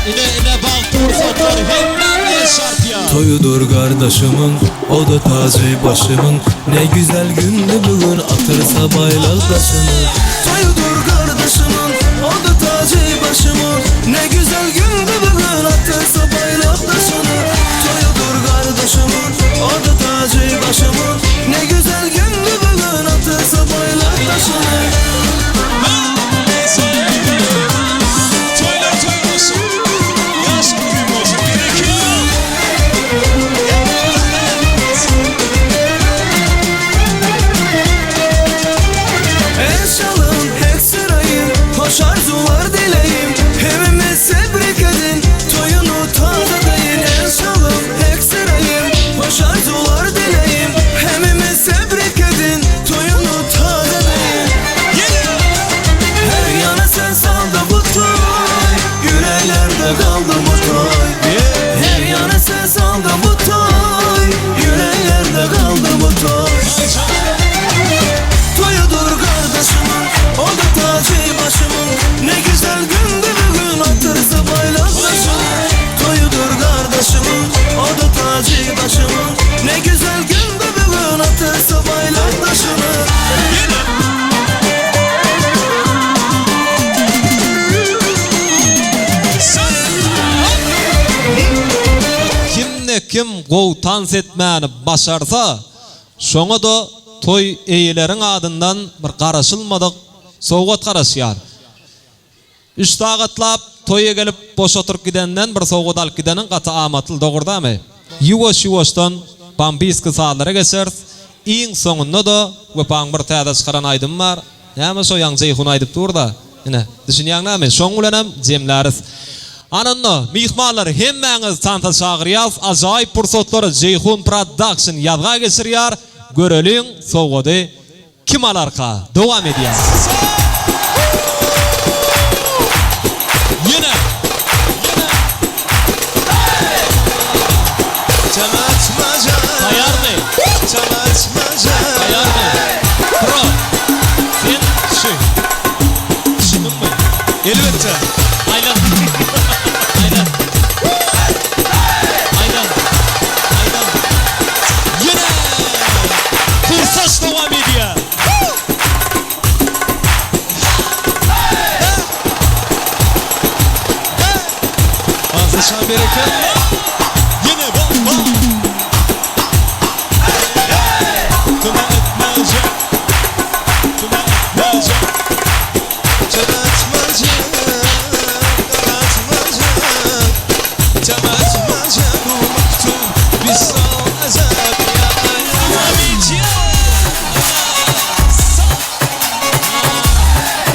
İne baktı ursatlar hemden şarkıya. Toyudur kardeşimin, o da tacı başımın. Ne güzel gündü bugün, atırsa baylak taşını. Toyudur kardeşimin, o da tacı başımın. Ne güzel gündü bugün, atırsa baylak taşını. Toyudur kardeşimin, o da tacı başımın. Ne güzel gündü bugün, atırsa baylak taşını. Hoş arzular dileyim, hevimiz tebrik edin. Toyunu tadadayın, enşallah hek sırayım. Hoş arzular dileyim, hevimiz tebrik edin. Toyunu tadadayın. Her yana sen saldı bu toy, yüreklerde kaldı bu toy. Her yana sen saldı bu toy, yüreklerde kaldı bu toy. Toyudur kardeşimin, o da tacı başımın. Ne güzel gündü bugün, atırsa baylak taşını. Toyudur kardeşimin, o da tacı başımın. Ne güzel gündü bugün, atırsa baylak taşını. Kimne kim gov tans etmeni başarsa, şoňa da toy eýelerin adından bir garaşylmadyk sowgat garaşýar. 3 sagatlap toýa gelip boş oturup gidenden bir sowgat alyp gidenin gaty amatly dogurdamy. Ýuwaş-ýuwaşdan bambiski saatlara geçer. Iň soňunda da wepaň bir täze çykaran aýdym bar. Näme şo ýaňy jeyhun aýdyp durda. Ine, düşünýäňmi? Şoň bilen hem jemläris. Ananno, mihmanlar hemmäňiz tanta çagyrýas. Ajaýyp pursatlary Jeyhun Production ýazga geçirýär. Göreliň sowgady kim alarka? Dowam edýär. Yine. Tayarmy? Tayarmy? Pro. Sen şu. Şununmy? Elbetde. Aylan. Aylan. Aylan. Aylan. Yine. Kursaç devam ediyor. Fazla şabereken. Yine bam bam. Tüme etmece. Tüme etmece. Tüme etmece. Tüme etmece. Bu mektup bir son azap ya.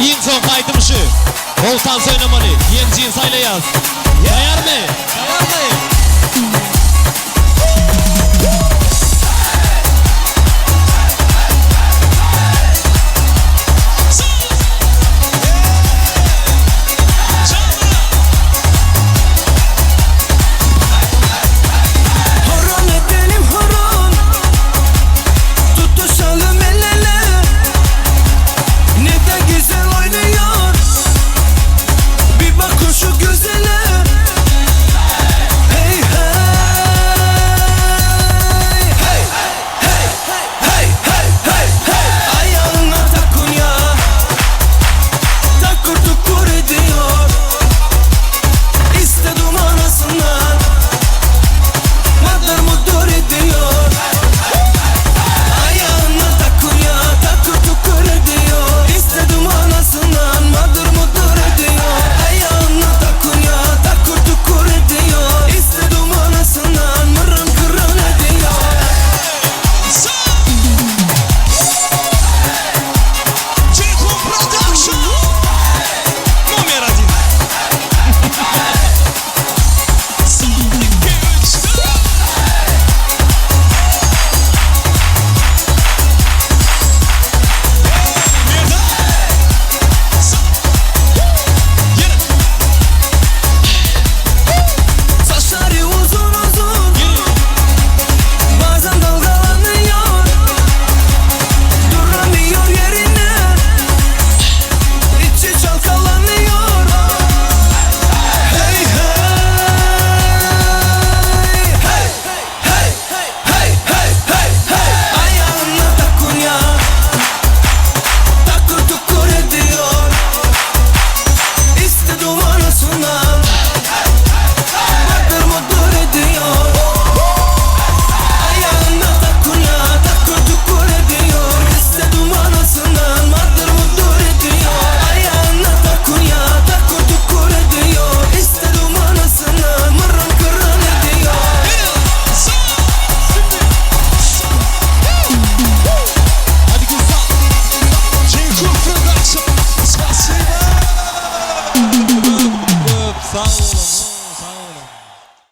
İn son kaydım şu. Voltan söylemalı. Yemciğin sayla yaz. Dayar mı? Dayar mı?